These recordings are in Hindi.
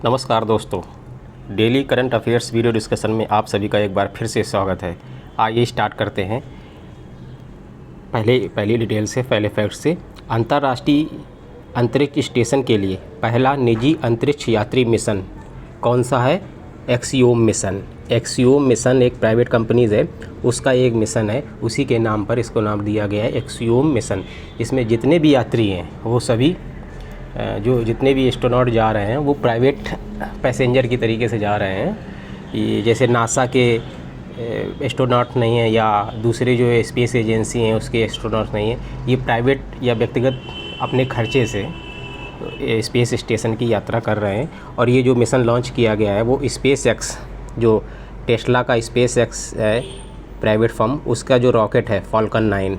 नमस्कार दोस्तों, daily current affairs video discussion में आप सभी का एक बार फिर से स्वागत है। आइए स्टार्ट करते हैं पहली डिटेल से, पहले फैक्ट से। अंतर्राष्ट्रीय अंतरिक्ष स्टेशन के लिए पहला निजी अंतरिक्ष यात्री मिशन कौन सा है? Axiom mission. एक्सियोम मिशन एक प्राइवेट कंपनीज़ है, उसका एक मिशन है, उसी के नाम पर इसको नाम दिया गया है एक्सियोम मिशन। इसमें जितने भी यात्री हैं वो सभी जितने भी एस्ट्रोनॉट जा रहे हैं वो प्राइवेट पैसेंजर की तरीके से जा रहे हैं। ये जैसे नासा के एस्ट्रोनॉट नहीं है या दूसरे जो स्पेस एजेंसी हैं उसके एस्ट्रोनॉट नहीं है, ये प्राइवेट या व्यक्तिगत अपने खर्चे से स्पेस स्टेशन की यात्रा कर रहे हैं। और ये जो मिशन लॉन्च किया गया है वो स्पेस एक्स, जो टेस्ला का स्पेस एक्स है प्राइवेट फर्म, उसका जो रॉकेट है फॉल्कन 9,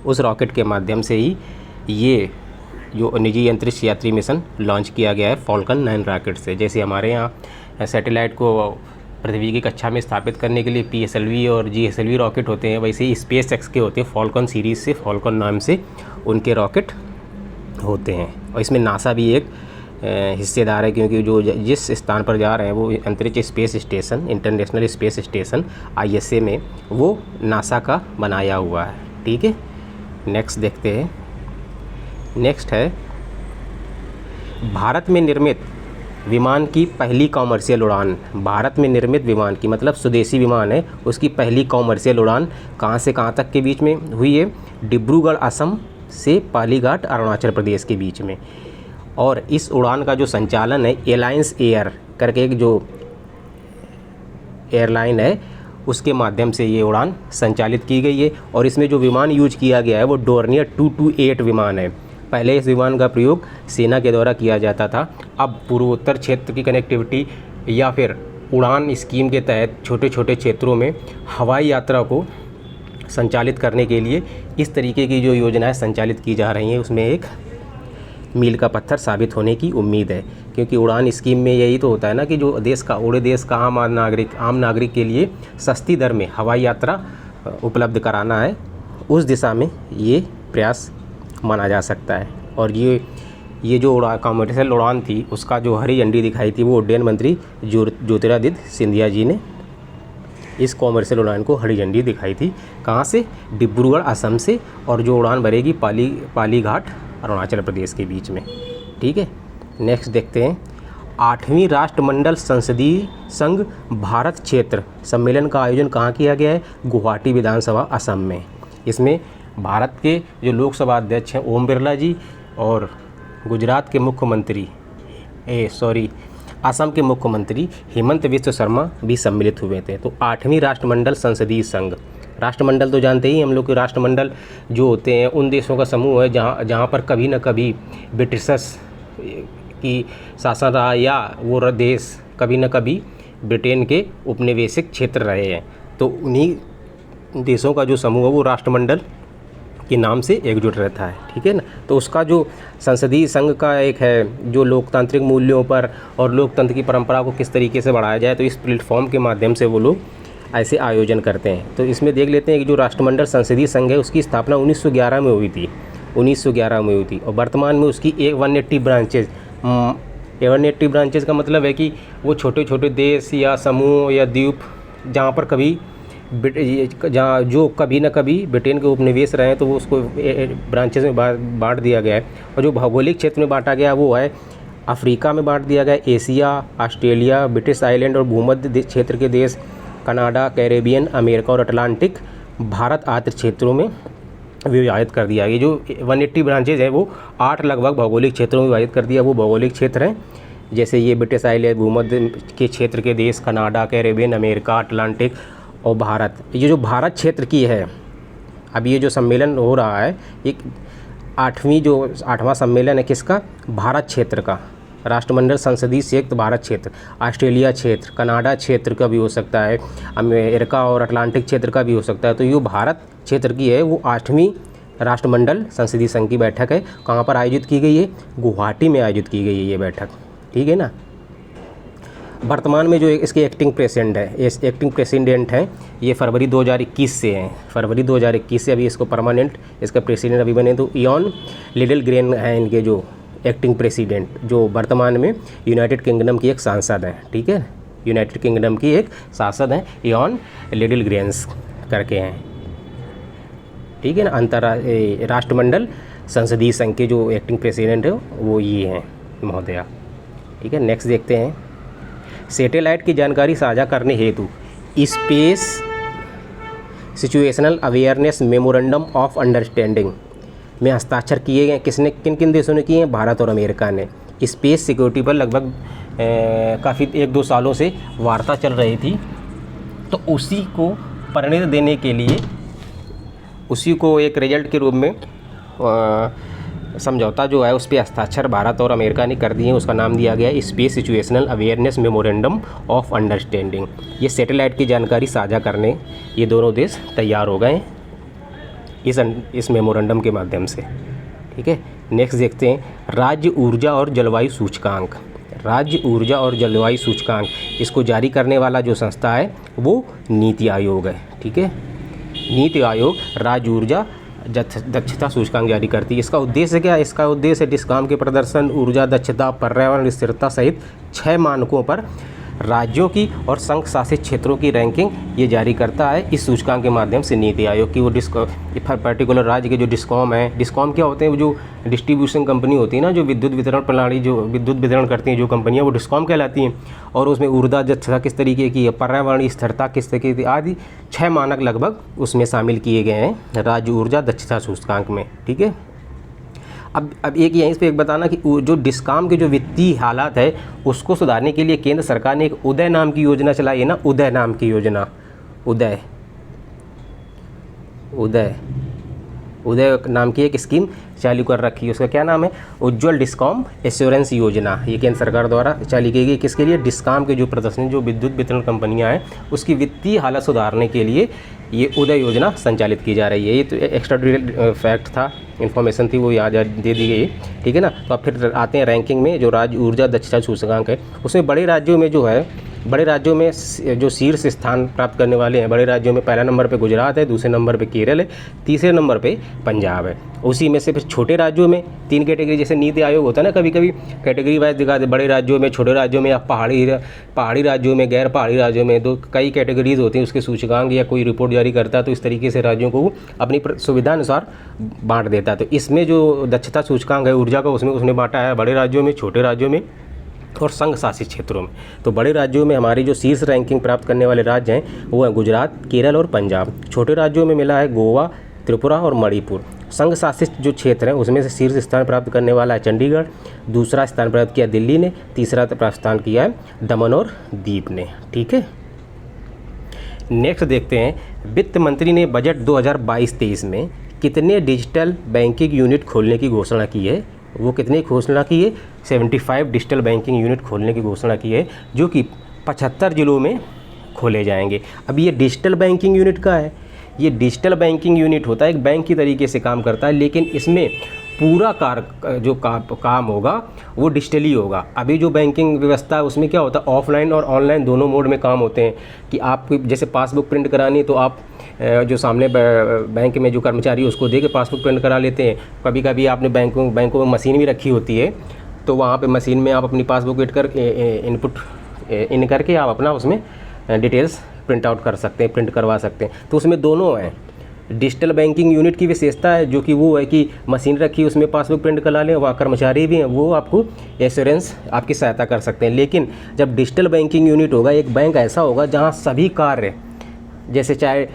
उस रॉकेट के माध्यम से ही ये जो निजी अंतरिक्ष यात्री मिशन लॉन्च किया गया है फॉल्कन 9 रॉकेट से। जैसे हमारे यहाँ सैटेलाइट को पृथ्वी की कक्षा में स्थापित करने के लिए PSLV और GSLV रॉकेट होते हैं, वैसे ही स्पेस एक्स के होते हैं फॉल्कन सीरीज़ से, फॉल्कन नाम से उनके रॉकेट होते हैं। और इसमें नासा भी एक हिस्सेदार है, क्योंकि जो जिस स्थान पर जा रहे हैं वो अंतरिक्ष space station, international space station ISA में, वो नासा का बनाया हुआ है। ठीक है, नेक्स्ट देखते हैं। नेक्स्ट है भारत में निर्मित विमान की पहली कॉमर्शियल उड़ान। भारत में निर्मित विमान की मतलब स्वदेशी विमान है, उसकी पहली कॉमर्शियल उड़ान कहाँ से कहाँ तक के बीच में हुई है? डिब्रूगढ़ असम से पालीघाट अरुणाचल प्रदेश के बीच में। और इस उड़ान का जो संचालन है एलायंस एयर करके एक जो एयरलाइन है उसके माध्यम से ये उड़ान संचालित की गई है। और इसमें जो विमान यूज किया गया है वो डोर्नियर 228 विमान है। पहले इस विमान का प्रयोग सेना के द्वारा किया जाता था। अब पूर्वोत्तर क्षेत्र की कनेक्टिविटी या फिर उड़ान स्कीम के तहत छोटे छोटे क्षेत्रों में हवाई यात्रा को संचालित करने के लिए इस तरीके की जो योजनाएं संचालित की जा रही हैं, उसमें एक मील का पत्थर साबित होने की उम्मीद है। क्योंकि उड़ान स्कीम में यही तो होता है ना कि जो देश का आम नागरिक के लिए सस्ती दर में हवाई यात्रा उपलब्ध कराना है, उस दिशा में ये प्रयास माना जा सकता है। और ये जो कॉमर्शियल उड़ान थी उसका जो हरी झंडी दिखाई थी वो उड्डयन मंत्री ज्योतिरादित्य सिंधिया जी ने इस कॉमर्शियल उड़ान को हरी झंडी दिखाई थी। कहाँ से? डिब्रूगढ़ असम से। और जो उड़ान भरेगी पालीघाट अरुणाचल प्रदेश के बीच में। ठीक है, नेक्स्ट देखते हैं। 8वीं राष्ट्रमंडल संसदीय संघ भारत क्षेत्र सम्मेलन का आयोजन कहाँ किया गया है? गुवाहाटी विधानसभा असम में। इसमें भारत के जो लोकसभा अध्यक्ष हैं ओम बिरला जी और गुजरात के मुख्यमंत्री असम के मुख्यमंत्री हेमंत बिस्व शर्मा भी सम्मिलित हुए थे। तो 8वीं राष्ट्रमंडल संसदीय संघ, राष्ट्रमंडल तो जानते ही हम लोग के, राष्ट्रमंडल जो होते हैं उन देशों का समूह है जहाँ पर कभी न कभी ब्रिटिशर्स की शासन रहा या वो देश कभी न कभी ब्रिटेन के उपनिवेशिक क्षेत्र रहे हैं। तो उन्हीं देशों का जो समूह है वो राष्ट्रमंडल के नाम से एकजुट रहता है। ठीक है ना। तो उसका जो संसदीय संघ का एक है जो लोकतांत्रिक मूल्यों पर और लोकतंत्र की परंपरा को किस तरीके से बढ़ाया जाए, तो इस प्लेटफॉर्म के माध्यम से वो लोग ऐसे आयोजन करते हैं। तो इसमें देख लेते हैं कि जो राष्ट्रमंडल संसदीय संघ है उसकी स्थापना 1911 में हुई थी। 1911 में हुई थी और वर्तमान में उसकी 180 ब्रांचेज। 180 ब्रांचेज का मतलब है कि वो छोटे छोटे देश या समूह या द्वीप जहाँ पर कभी जो कभी न कभी ब्रिटेन के उपनिवेश रहे हैं, तो वो उसको ब्रांचेज में बांट दिया गया है। और जो भौगोलिक क्षेत्र में बांटा गया वो है अफ्रीका में बांट दिया गया, एशिया, ऑस्ट्रेलिया, ब्रिटिश आइलैंड और भूमध्य क्षेत्र के देश, कनाडा, कैरेबियन, अमेरिका और अटलांटिक भारत आदि क्षेत्रों में विभाजित कर दिया। ये जो 180 ब्रांचेज है वो 8 लगभग भौगोलिक क्षेत्रों में विभाजित कर दिया। वो भौगोलिक क्षेत्र हैं जैसे ये ब्रिटिश आइलैंड, भूमध्य के क्षेत्र के देश, कनाडा, कैरेबियन, अमेरिका, अटलांटिक और भारत। ये जो भारत क्षेत्र की है, अब ये जो सम्मेलन हो रहा है एक 8वां सम्मेलन है किसका? भारत क्षेत्र का। राष्ट्रमंडल संसदीय संयुक्त भारत क्षेत्र, ऑस्ट्रेलिया क्षेत्र, कनाडा क्षेत्र का भी हो सकता है, अमेरिका और अटलांटिक क्षेत्र का भी हो सकता है। तो ये भारत क्षेत्र की है वो 8वीं राष्ट्रमंडल संसदीय संघ की बैठक है। कहाँ पर आयोजित की गई है? गुवाहाटी में आयोजित की गई है ये बैठक। ठीक है ना। वर्तमान में जो इसके एक्टिंग प्रेसिडेंट हैं ये फरवरी 2021 से हैं। फरवरी 2021 से अभी इसको परमानेंट इसका प्रेसिडेंट अभी बने। तो इयॉन लिटिल ग्रेन हैं इनके जो एक्टिंग प्रेसिडेंट, जो वर्तमान में यूनाइटेड किंगडम की एक सांसद हैं, ठीक है, यूनाइटेड किंगडम की एक सांसद हैं, इयॉन लिटिलग्रेंस करके हैं, ठीक है ना। अंतर्राष्ट्रीय राष्ट्रमंडल संसदीय संघ के जो एक्टिंग प्रेसिडेंट है वो ये हैं महोदया, ठीक है। नेक्स्ट देखते हैं, सैटेलाइट की जानकारी साझा करने हेतु space situational awareness memorandum of understanding में हस्ताक्षर किए गए। किसने, किन किन देशों ने किए हैं? भारत और अमेरिका ने। स्पेस सिक्योरिटी पर लगभग काफ़ी 1-2 सालों से वार्ता चल रही थी, तो उसी को परिणत देने के लिए, उसी को एक रिजल्ट के रूप में समझौता जो है उस पर हस्ताक्षर भारत और अमेरिका ने कर दिए हैं। उसका नाम दिया गया है space situational awareness memorandum of understanding. ये सैटेलाइट की जानकारी साझा करने ये दोनों देश तैयार हो गए हैं इस मेमोरेंडम के माध्यम से, ठीक है। नेक्स्ट देखते हैं, राज्य ऊर्जा और जलवायु सूचकांक। राज्य ऊर्जा और जलवायु सूचकांक, इसको जारी करने वाला जो संस्था है वो नीति आयोग है, ठीक है। नीति आयोग राज्य ऊर्जा दक्षता सूचकांक जारी करती है। इसका उद्देश्य क्या है? इसका उद्देश्य डिस्कॉम के प्रदर्शन, ऊर्जा दक्षता, पर्यावरण स्थिरता सहित 6 मानकों पर राज्यों की और संघ शासित क्षेत्रों की रैंकिंग ये जारी करता है इस सूचकांक के माध्यम से नीति आयोग की। वो पर्टिकुलर राज्य के जो डिस्कॉम है, डिस्कॉम क्या होते हैं? वो जो डिस्ट्रीब्यूशन कंपनी होती है ना, जो विद्युत वितरण प्रणाली, जो विद्युत वितरण करती हैं जो कंपनियां, वो डिस्कॉम कहलाती हैं। और उसमें ऊर्जा दक्षता किस तरीके की है, पर्यावरण स्थिरता किस तरीके की, आदि 6 मानक लगभग उसमें शामिल किए गए हैं राज्य ऊर्जा दक्षता सूचकांक में, ठीक है। अब एक यहीं पे एक बताना कि जो डिस्कॉम के जो वित्तीय हालात है उसको सुधारने के लिए केंद्र सरकार ने एक उदय नाम की योजना चलाई है ना, उदय नाम की योजना, उदय नाम की एक स्कीम चालू कर रखी है। उसका क्या नाम है? उज्ज्वल डिस्कॉम एश्योरेंस योजना। ये केंद्र सरकार द्वारा चालू की गई। किसके लिए? डिस्कॉम के जो प्रदर्शन, जो विद्युत वितरण कंपनियां हैं उसकी वित्तीय हालत सुधारने के लिए ये उदय योजना संचालित की जा रही है। ये तो एक्स्ट्रा डिटेल फैक्ट था, इन्फॉर्मेशन थी, वो यहाँ दे दी गई, ठीक है ना। तो अब फिर आते हैं रैंकिंग में। जो राज्य ऊर्जा दक्षता सूचकांक है उसमें बड़े राज्यों में जो है, बड़े राज्यों में जो शीर्ष स्थान प्राप्त करने वाले हैं, बड़े राज्यों में पहला नंबर पे गुजरात है, दूसरे नंबर पे केरल है, तीसरे नंबर पे पंजाब है। उसी में से फिर छोटे राज्यों में 3 कैटेगरी, जैसे नीति आयोग होता है ना, कभी कभी कैटेगरी वाइज दिखाते, बड़े राज्यों में, छोटे राज्यों में, या पहाड़ी राज्यों में, गैर पहाड़ी राज्यों में, तो कई कैटेगरीज होती हैं उसके सूचकांक, या कोई रिपोर्ट जारी करता है तो इस तरीके से राज्यों को अपनी सुविधा अनुसार बांट देता है। तो इसमें जो दक्षता सूचकांक है ऊर्जा का, उसमें उसने बांटा है बड़े राज्यों में, छोटे राज्यों में और संघ शासित क्षेत्रों में। तो बड़े राज्यों में हमारी जो शीर्ष रैंकिंग प्राप्त करने वाले राज्य हैं वो हैं गुजरात, केरल और पंजाब। छोटे राज्यों में मिला है गोवा, त्रिपुरा और मणिपुर। संघ शासित जो क्षेत्र हैं उसमें से शीर्ष स्थान प्राप्त करने वाला है चंडीगढ़, दूसरा स्थान प्राप्त किया दिल्ली ने, तीसरा स्थान किया है दमन और दीव ने, ठीक है। नेक्स्ट देखते हैं, वित्त मंत्री ने बजट 2022-23 में कितने डिजिटल बैंकिंग यूनिट खोलने की घोषणा की है? वो कितने घोषणा की है? 75 डिजिटल बैंकिंग यूनिट खोलने की घोषणा की है, जो कि 75 जिलों में खोले जाएंगे। अब ये डिजिटल बैंकिंग यूनिट का है, ये डिजिटल बैंकिंग यूनिट होता है, एक बैंक की तरीके से काम करता है, लेकिन इसमें पूरा काम होगा वो डिजिटली होगा। अभी जो बैंकिंग व्यवस्था है उसमें क्या होता है, ऑफलाइन और ऑनलाइन दोनों मोड में काम होते हैं। कि आपको जैसे पासबुक प्रिंट करानी है तो आप जो सामने बैंक में जो कर्मचारी है उसको दे के पासबुक प्रिंट करा लेते हैं। कभी कभी आपने बैंकों में मशीन भी रखी होती है, तो वहाँ पे मशीन में आप अपनी पासबुक इनपुट इन करके आप अपना उसमें डिटेल्स प्रिंट आउट कर सकते हैं, प्रिंट करवा सकते हैं। तो उसमें दोनों हैं। डिजिटल बैंकिंग यूनिट की विशेषता है जो कि वो है कि मशीन रखी है उसमें पासबुक प्रिंट करा लें, वहाँ कर्मचारी भी हैं, वो आपको एश्योरेंस आपकी सहायता कर सकते हैं। लेकिन जब डिजिटल बैंकिंग यूनिट होगा, एक बैंक ऐसा होगा जहाँ सभी कार्य, जैसे चाहे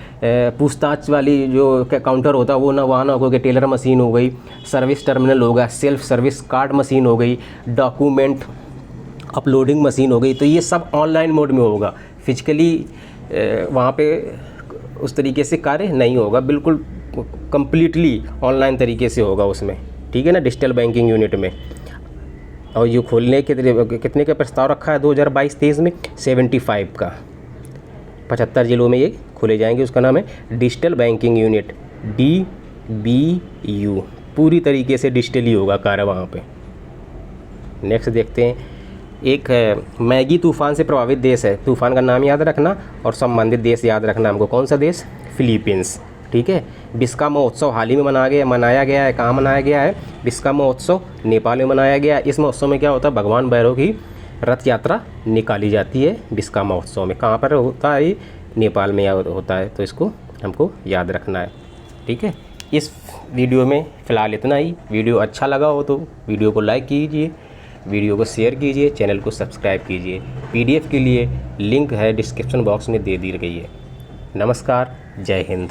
पूछताछ वाली जो काउंटर होता है वो ना वहाँ ना हो गई, टेलर मशीन हो गई, सर्विस टर्मिनल होगा, सेल्फ सर्विस कार्ड मशीन हो गई, डॉक्यूमेंट अपलोडिंग मशीन हो गई, तो ये सब ऑनलाइन मोड में होगा। फिजिकली वहाँ पे उस तरीके से कार्य नहीं होगा, बिल्कुल कम्प्लीटली ऑनलाइन तरीके से होगा उसमें, ठीक है ना, डिजिटल बैंकिंग यूनिट में। और ये खोलने के कितने का प्रस्ताव रखा है 2022-23 में? 75 का। 75 जिलों में ये खोले जाएंगे। उसका नाम है डिजिटल बैंकिंग यूनिट, DBU। पूरी तरीके से डिजिटली होगा कार्य वहाँ पे। नेक्स्ट देखते हैं, एक मैगी तूफ़ान से प्रभावित देश है, तूफ़ान का नाम याद रखना और संबंधित देश याद रखना हमको। कौन सा देश? फिलीपींस। ठीक है। बिस्का महोत्सव हाल ही में मनाया गया है। कहाँ मनाया गया है? बिस्का महोत्सव नेपाल में मनाया गया है। इस महोत्सव में क्या होता है? भगवान भैरव की रथ यात्रा निकाली जाती है बिस्का महोत्सव में। कहाँ पर होता है? नेपाल में होता है। तो इसको हमको याद रखना है, ठीक है। इस वीडियो में फ़िलहाल इतना ही। वीडियो अच्छा लगा हो तो वीडियो को लाइक कीजिए, वीडियो को शेयर कीजिए, चैनल को सब्सक्राइब कीजिए। PDF के लिए लिंक है डिस्क्रिप्शन बॉक्स में दे दी गई है। नमस्कार, जय हिंद।